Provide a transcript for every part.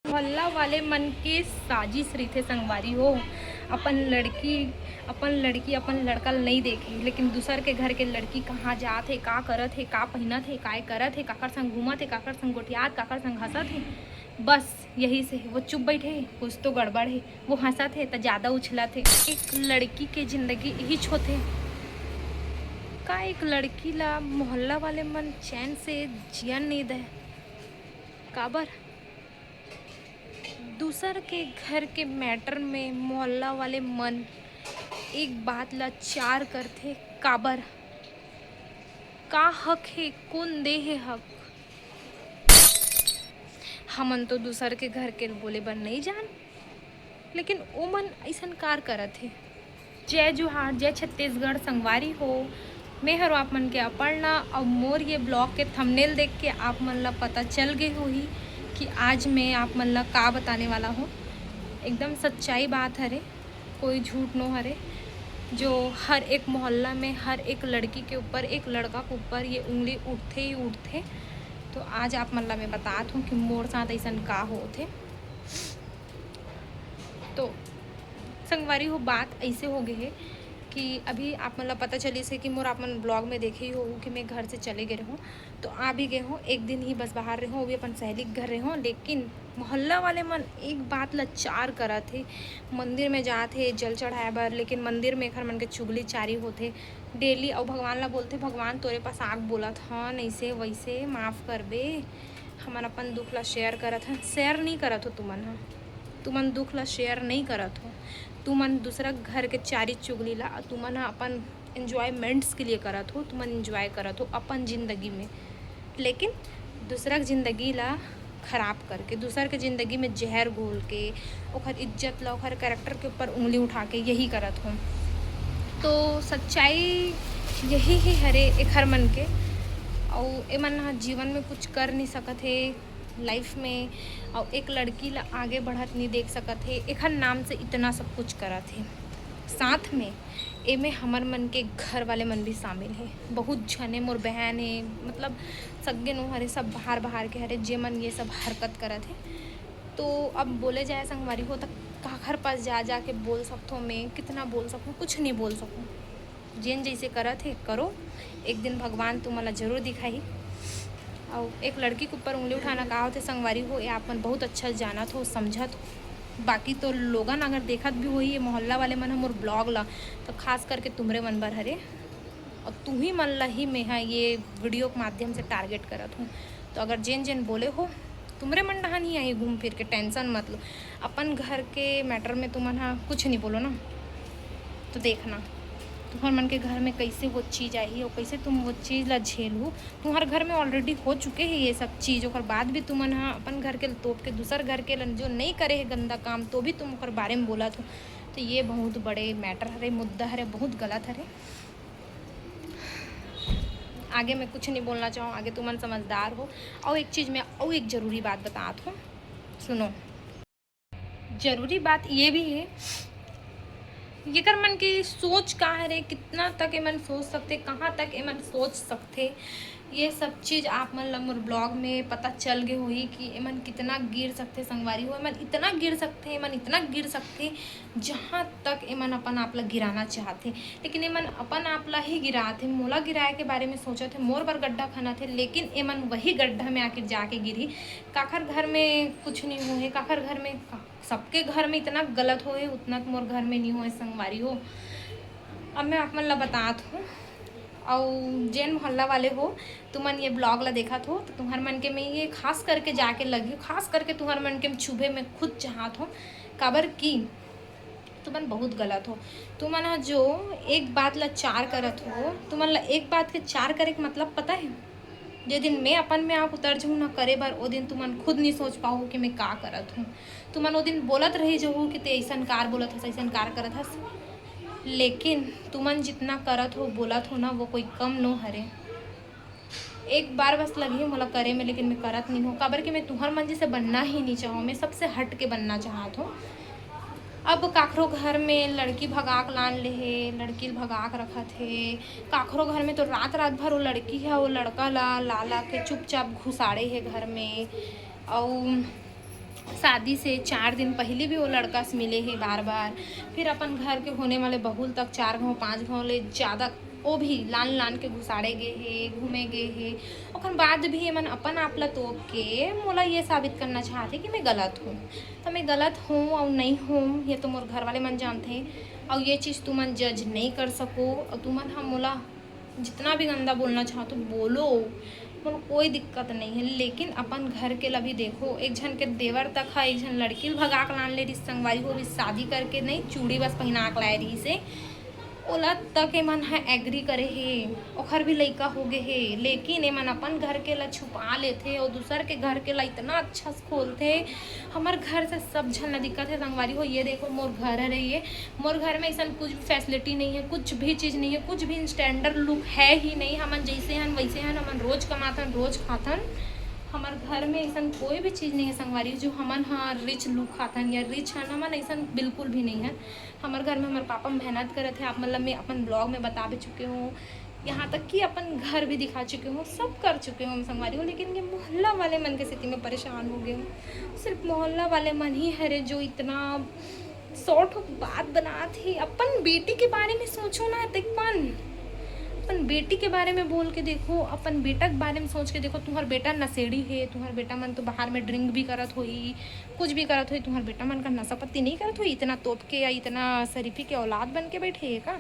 मोहल्ला वाले मन के साजिश रही संगवारी हो। अपन लड़की अपन लड़का नहीं देखी, लेकिन दूसर के घर के लड़की कहाँ जात है, का करत है, का पहनत है, काय करत है, काकर संग घूमत है, काकर संग गोटियात, काकर संग हंसत है। बस यही से वो चुप बैठे है, कुछ तो गड़बड़ है। वो हंसत है तो ज़्यादा उछलत है। एक लड़की के जिंदगी यही छोते का एक लड़की ला मोहल्ला वाले मन चैन से जियन नहीं दे। काबर दूसर के घर के मैटर में मोहल्ला वाले मन एक बात ला चार करथे। काबर का हक है, कौन दे है हक। हमन तो दूसर के घर के बोले बर नहीं जान, लेकिन ओ मन ऐसन कार करत है। जय जोहार, जय छत्तीसगढ़ संगवारी हो। मैं हरो आप मन के अपर्णा और मोर ये ब्लॉग के थंबनेल देख के आप मन ला पता चल गई होही कि आज मैं आप मन ला का बताने वाला हूँ। एकदम सच्चाई बात हरे, कोई झूठ नो हरे। जो हर एक मोहल्ला में हर एक लड़की के ऊपर, एक लड़का के ऊपर ये उंगली उठते ही उठते। तो आज आप मन ला मैं बतात हूँ कि मोर साथ ऐसन का होथे। तो संगवारी हो, बात ऐसे हो गई है कि अभी आप मतलब पता चली से कि मोर आप मन ब्लॉग में देखे ही हो कि मैं घर से चले गए रहूँ। तो आ भी गए हूँ, एक दिन ही बस बाहर रहे हूँ, वो भी अपन सहेली के घर रहे हूँ। लेकिन मोहल्ला वाले मन एक बात लाचार करा थे। मंदिर में जाते जल चढ़ाए बर, लेकिन मंदिर में एखर मन के चुगली चारी होते डेली। और भगवान ला बोलते, भगवान तोरे पास आग बोलत हन, ऐसे वैसे माफ़ कर बे। हमन अपन दुख ला शेयर करत हन, शेयर नहीं करत हो तुमन। हाँ, तुमन दुख ला शेयर नहीं करत हो। तुमन दूसरा घर के चारी चुगली ला तुमन अपन एन्जॉयमेंट्स के लिए करत हो। तुमन एंजॉय करत हो अपन ज़िंदगी में, लेकिन दूसरा ज़िंदगी ला खराब करके, दूसर के ज़िंदगी में जहर घोल के, ओखर इज्जत ला, ओखर कैरेक्टर के ऊपर उंगली उठा के यही करत हो। तो सच्चाई यही ही हरे एखर मन के। और एमन ह जीवन में कुछ कर नहीं सकत है लाइफ में, और एक लड़की ला आगे बढ़त नहीं देख सकत है। एखर नाम से इतना सब कुछ करत है। साथ में एमे हमर मन के घर वाले मन भी शामिल है। बहुत झने मोर बहन है, मतलब सगे नो हरे, सब बाहर बाहर के हरे जे मन ये सब हरकत करत है। तो अब बोले जाए संगवारी हो तो काखर पास जा जा के बोल सकथो, मैं कितना बोल सकूँ, कुछ नहीं बोल सकूँ। जेन जैसे करत है करो, एक दिन भगवान तुम्हारा जरूर दिखाई। और एक लड़की के ऊपर उंगली उठाना का होते संगवारी हो, ये आप मन बहुत अच्छा जानत हो, समझत हो। बाकी तो लोगन अगर देखत भी होई ये मोहल्ला वाले मन मोर ब्लॉग ला, तो खास करके तुमरे मन बर हरे, और तू ही मन ला ही मैं हाँ ये वीडियो के माध्यम से टारगेट करत हूँ। तो अगर जेन जेन बोले हो तुमरे मन डहान ही आई घूम फिर के, टेंशन मत लो। अपन घर के मैटर में तुमन हाँ कुछ नहीं बोलो ना, तो देखना तुम्हार मन के घर में कैसे वो चीज़ आई और कैसे तुम वो चीज़ ला झेलू। तुम्हारे घर में ऑलरेडी हो चुके हैं ये सब चीज़, और बाद भी तुमन हाँ अपन घर के तोप के दूसर घर के जो नहीं करे है गंदा काम, तो भी तुम ओकर बारे में बोला तो ये बहुत बड़े मैटर हरे, मुद्दा हरे, बहुत गलत हरे। आगे मैं कुछ नहीं बोलना चाहूँ, आगे तुमन समझदार हो। और एक चीज़ मैं और एक ज़रूरी बात बतात हूँ, सुनो। ज़रूरी बात ये भी है, ये कर मन की सोच का है, कितना तक ए मन सोच सकते, कहाँ तक ए मन सोच सकते, ये सब चीज़ आप मन ला मोर ब्लॉग में पता चल गए हुई कि एमन कितना गिर सकते संगवारी हो। एमन इतना गिर सकते, एमन इतना गिर सकते जहाँ तक एमन अपन आप ला गिराना चाहते, लेकिन एमन अपन आप ला ही गिराते। मोला गिराए के बारे में सोचा थे, मोर बर गड्ढा खाना थे, लेकिन एमन वही गड्ढा में आके जाके गिरी। काखर घर में कुछ नहीं हुए, काखर घर में, सबके घर में इतना गलत होए उतना मोर घर में नहीं होए संगवारी हो। अब मैं आप मन ला बतात हूँ। और जैन मोहल्ला वाले हो तुमन ये ब्लॉग ला देखा हो, तो तुम्हारे मन के में ये खास करके जाके लगी, खास करके तुम्हारे मन के में छुबे में खुद चाहत हो। काबर की तुमन बहुत गलत हो। तुमन जो एक बात ला चार करत हो, तुमन ला एक बात के चार करे के मतलब पता है। जे दिन मैं अपन में आप उतर जाऊँ ना करे बर, ओ दिन तुमन खुद नहीं सोच पाओ कि मैं का करत हूँ। तुमन ओ दिन बोलत रही जाऊ कि ते ऐसन कार बोलत हस, ऐसन कार करत हस, लेकिन तुमन जितना करत हो बोलत हो ना वो कोई कम नो हरे। एक बार बस लगी है मोला करे में, लेकिन मैं करत नहीं हूँ। काबर कि मैं तुम्हार मन जैसे बनना ही नहीं चाहूँ, मैं सबसे हट के बनना चाहत हूँ। अब काखरो घर में लड़की भगाक लान ले है, लड़की भगाक रखत है। काखरो घर में तो रात रात भर वो लड़की है वो लड़का ला ला ला के चुपचाप घुसाड़े है घर में। और शादी से 4 दिन पहले भी वो लड़का से मिले हैं बार बार। फिर अपन घर के होने वाले बहुल तक 4 गाँव 5 गाँव ले ज़्यादा वो भी लान लान के घुसाड़े गए हे, घूमे गए हे। और बाद भी मन अपन आप ला तोप के मोला ये साबित करना चाहते कि मैं गलत हूँ। तो मैं गलत हूँ और नहीं हूँ ये तो मोर घर वाले मन जानते हैं। और ये चीज़ तुमन जज नहीं कर सको। और तुमन हम मोला जितना भी गंदा बोलना चाहो तो बोलो, मतलब कोई दिक्कत नहीं है। लेकिन अपन घर के लभी देखो, एक जन के देवर तक है, एक जन लड़की भगा के लान ले रही संगवारी हो भी शादी करके नहीं, चूड़ी बस पहना के लाए रही से ओला तक एमन है एग्री करे हे, ओखर भी लइका हो गए हे। लेकिन एमन अपन घर के ला छुपा लेथे और दूसर के घर के ला इतना अच्छा से खोलथे। हमार घर से सब झन ला दिक्कत है संगवारी हो। ये देखो मोर घर है रही है, मोर घर में ऐसा कुछ भी फैसिलिटी नहीं है, कुछ भी चीज़ नहीं है, कुछ भी स्टैंडर्ड लुक है ही नहीं। हमन जैसे हन वैसे हन, हमन रोज कमाथन रोज खाथन। हमार घर में ऐसा कोई भी चीज़ नहीं है संगवारी जो हमन हाँ रिच लुक खाथन या रिच हन, हमन ऐसा बिल्कुल भी नहीं है। हमारे घर में हमारे पापा मेहनत करे थे, आप मतलब मैं अपन ब्लॉग में बता भी चुके हूँ, यहाँ तक कि अपन घर भी दिखा चुके हूँ, सब कर चुके हूँ हम संगवारी हूँ। लेकिन ये मोहल्ला वाले मन की स्थिति में परेशान हो गए हूँ। सिर्फ मोहल्ला वाले मन ही है रे जो इतना शॉर्ट बात बना थी। अपन बेटी के बारे में सोचो ना, देखपन अपन बेटी के बारे में बोल के देखो, अपन बेटा के बारे में सोच के देखो। तुम्हारा बेटा नशेड़ी है, तुम्हारा बेटा मन तो बाहर में ड्रिंक भी करत होई, कुछ भी करत होई। तुम्हारा बेटा मन का नशा पत्ती नहीं करत होई, इतना तोप के या इतना शरीफी के औलाद बन के बैठे है का?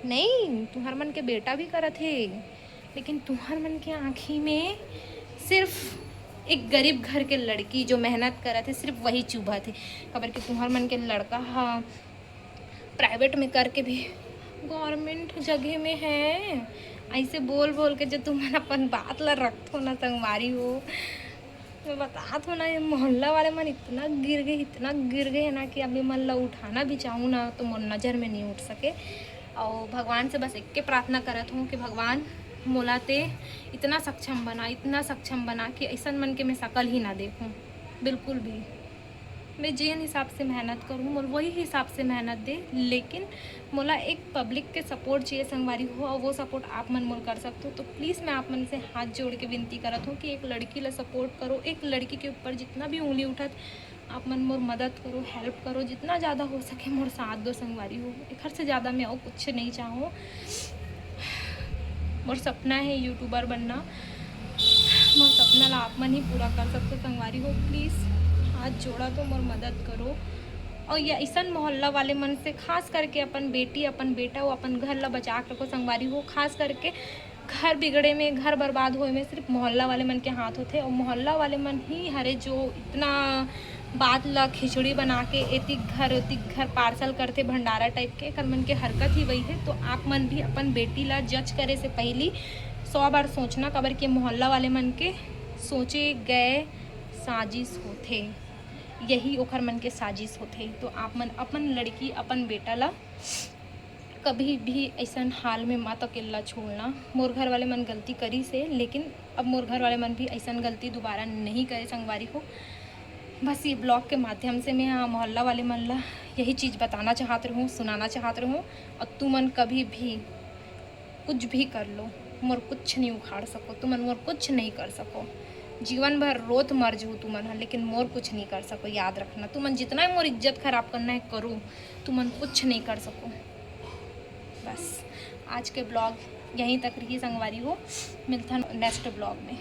नहीं, तुम्हार मन के बेटा भी करत है। लेकिन तुम्हार मन के आँखी में सिर्फ एक गरीब घर के लड़की जो मेहनत करत है सिर्फ वही चुभा थे। खबर कि तुम्हार मन के लड़का हाँ प्राइवेट में करके भी गवर्नमेंट जगह में है। ऐसे बोल बोल के जो तुम अपन बात ला रखो ना संगवारी हो, मैं बता तो ना ये मोहल्ला वाले मन इतना गिर गए ना कि अभी मन ला उठाना भी चाहूँ ना तो मोर नज़र में नहीं उठ सके। और भगवान से बस एक के प्रार्थना करत हूँ कि भगवान मोलाते इतना सक्षम बना कि ऐसा मन के मैं शकल ही ना देखूँ बिल्कुल भी। मैं जिन हिसाब से मेहनत करूँ मोल वही हिसाब से मेहनत दे। लेकिन मोला एक पब्लिक के सपोर्ट चाहिए संगवारी हो, और वो सपोर्ट आप मन मोल कर सकते हो। तो प्लीज़ मैं आप मन से हाथ जोड़ के विनती करत हूँ कि एक लड़की ला सपोर्ट करो। एक लड़की के ऊपर जितना भी उंगली उठत आप मन मोर मदद करो, हेल्प करो, जितना ज़्यादा हो सके मोर साथ दो संगवारी हो। एक से ज़्यादा मैं और कुछ नहीं चाहूँ। मोर सपना है यूट्यूबर बनना, मोर सपना ला आप मन ही पूरा कर सकते हो संगवारी हो। प्लीज़ हाथ जोड़ा तो मोर मदद करो। और ये ऐसा मोहल्ला वाले मन से खास करके अपन बेटी अपन बेटा वो अपन घर ला बचा के रखो संगवारी हो। खास करके घर बिगड़े में, घर बर्बाद होए में सिर्फ मोहल्ला वाले मन के हाथ होते। और मोहल्ला वाले मन ही हरे जो इतना बात ला खिचड़ी बना के एतिक घर पार्सल करते भंडारा टाइप के कर मन के हरकत ही वही है। तो आप मन भी अपन बेटी ला जज करे से पहली 100 बार सोचना, कबर के मोहल्ला वाले मन के सोचे गए साजिश होते, यही ओखर मन के साजिश होते। तो आप मन अपन लड़की अपन बेटा ला कभी भी ऐसा हाल में मत अकेला छोड़ना। मोर घर वाले मन गलती करी से, लेकिन अब मोर घर वाले मन भी ऐसा गलती दोबारा नहीं करे संगवारी को। बस ये ब्लॉग के माध्यम से मैं मोहल्ला वाले मन ला यही चीज़ बताना चाहत रहूँ, सुनाना चाहत रहूँ। और तुमन कभी भी कुछ भी कर लो, मोर कुछ नहीं उखाड़ सको, तुमन मोर कुछ नहीं कर सको। जीवन भर रोत मर जाऊँ तुमन, लेकिन मोर कुछ नहीं कर सको। याद रखना, तुमन जितना मोर इज्जत खराब करना है करो, तुमन कुछ नहीं कर सको। बस आज के ब्लॉग यहीं तक रही संगवारी हो, मिलता नेक्स्ट ब्लॉग में।